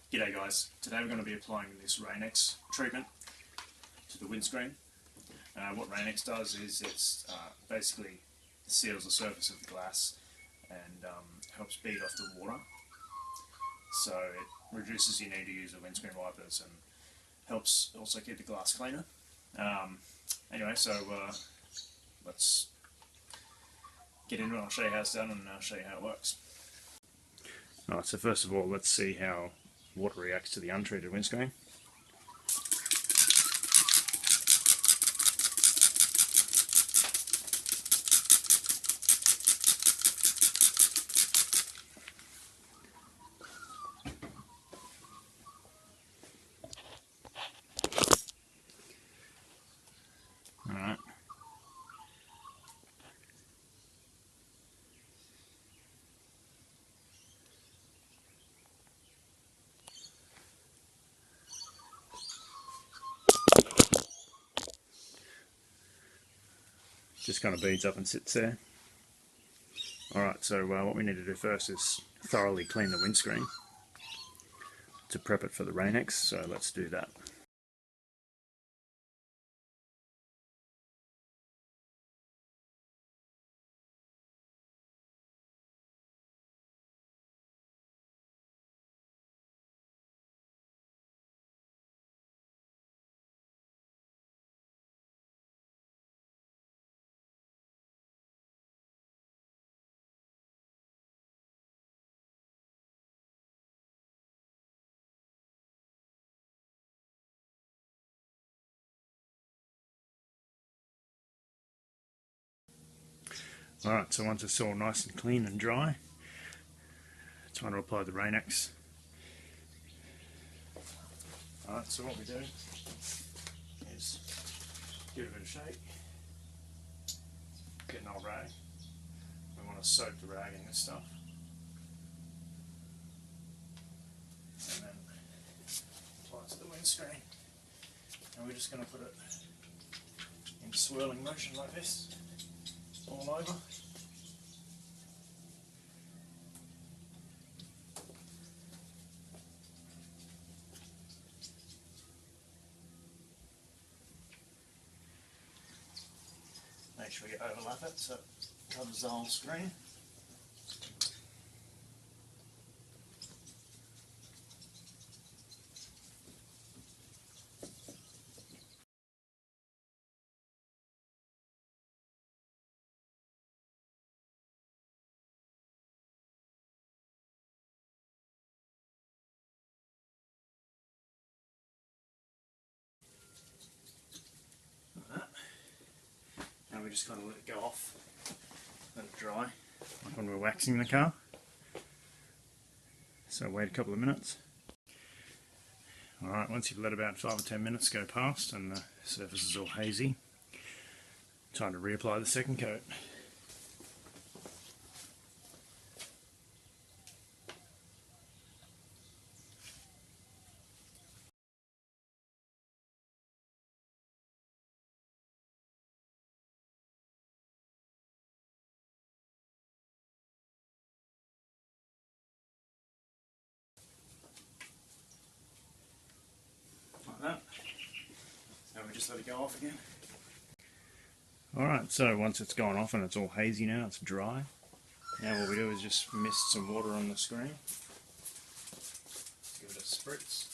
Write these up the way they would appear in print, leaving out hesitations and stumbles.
G'day guys, today we're going to be applying this RainX treatment to the windscreen. What RainX does is it basically seals the surface of the glass and helps beat off the water, so it reduces your need to use the windscreen wipers and helps also keep the glass cleaner. Anyway, so let's get into it. I'll show you how it's done and I'll show you how it works. Alright, so first of all, let's see how water reacts to the untreated windscreen. Alright. Just kind of beads up and sits there. Alright, so what we need to do first is thoroughly clean the windscreen to prep it for the RainX, so let's do that. Alright, so once it's all nice and clean and dry, time to apply the RainX. Alright, so what we do is give it a bit of shake, get an old rag. We want to soak the rag in this stuff, and then apply it to the windscreen. And we're just going to put it in swirling motion like this, all over. Make sure you overlap it so it covers the whole screen. And we just kind of let it go off, let it dry, like when we're waxing the car. So wait a couple of minutes. Alright, once you've let about 5 or 10 minutes go past and the surface is all hazy, time to reapply the second coat. That. And we just let it go off again. Alright, so once it's gone off and it's all hazy now, it's dry. Now what we do is just mist some water on the screen. Give it a spritz.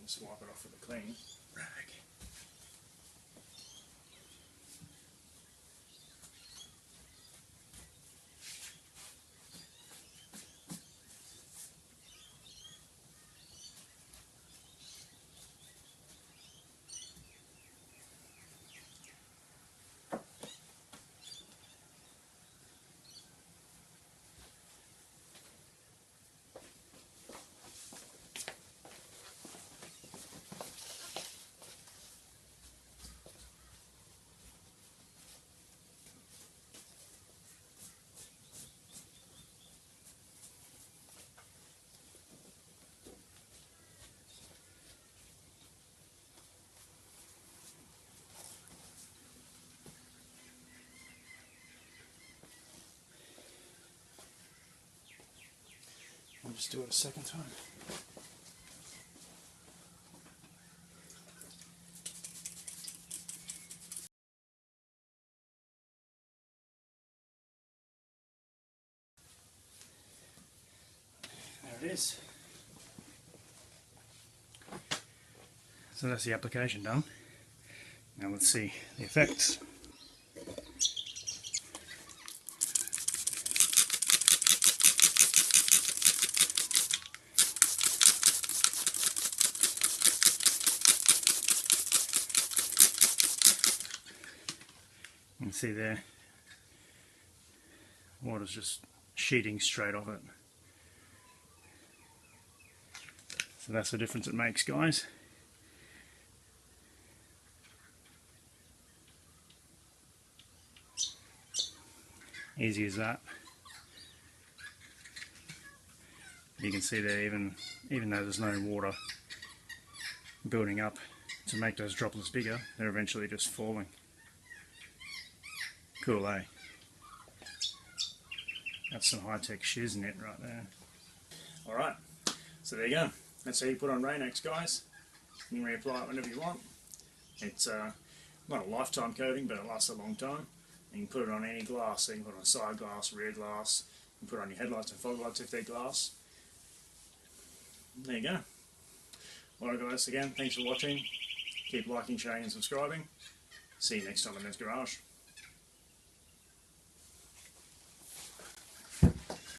Just wipe it off with a clean rag. just do it a second time. There it is. So that's the application done. Now let's see the effects. You can see there, water's just sheeting straight off it. So that's the difference it makes, guys. Easy as that. You can see there, even though there's no water building up to make those droplets bigger, they're eventually just falling. Cool, eh? That's some high-tech shiznit right there. Alright, so there you go. That's how you put on RainX, guys. You can reapply it whenever you want. It's not a lifetime coating, but it lasts a long time. And you can put it on any glass, so you can put it on side glass, rear glass, you can put it on your headlights and fog lights if they're glass. There you go. Alright guys, again, thanks for watching. Keep liking, sharing and subscribing. See you next time in this garage.